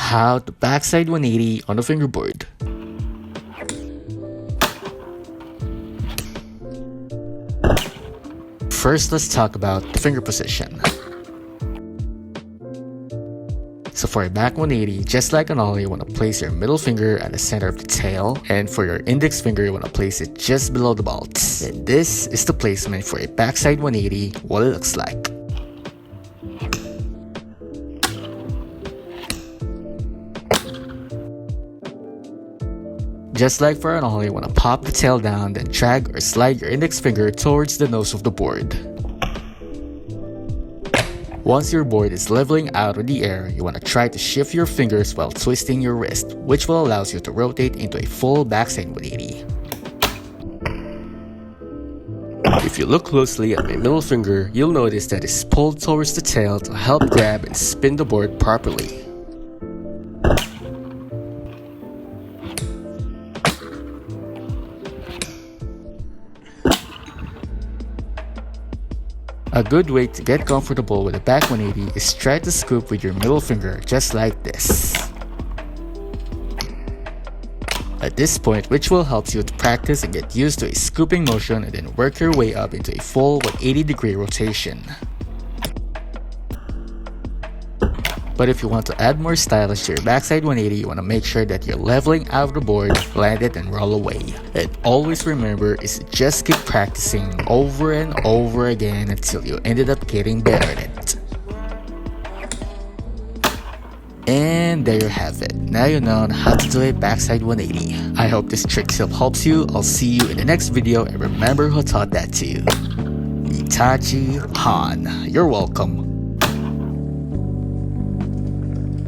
how to backside 180 on a fingerboard. First, let's talk about the finger position. So for a back 180, just like an ollie, you want to place your middle finger at the center of the tail, and for your index finger, you want to place it just below the bolts. And this is the placement for a backside 180, what it looks like. Just like for an ollie, you want to pop the tail down, then drag or slide your index finger towards the nose of the board. Once your board is leveling out of the air, you want to try to shift your fingers while twisting your wrist, which will allow you to rotate into a full backside 180. If you look closely at my middle finger, you'll notice that it's pulled towards the tail to help grab and spin the board properly. A good way to get comfortable with a back 180 is try to scoop with your middle finger just like this. At this point, which will help you to practice and get used to a scooping motion and then work your way up into a full 180-degree rotation. But if you want to add more stylish to your backside 180, you want to make sure that you're leveling out of the board, land it, and roll away. And always remember is to just keep practicing over and over again until you ended up getting better at it. And there you have it. Now you know how to do a backside 180. I hope this trick still helps you. I'll see you in the next video, and remember who taught that to you. Itachi Han. You're welcome.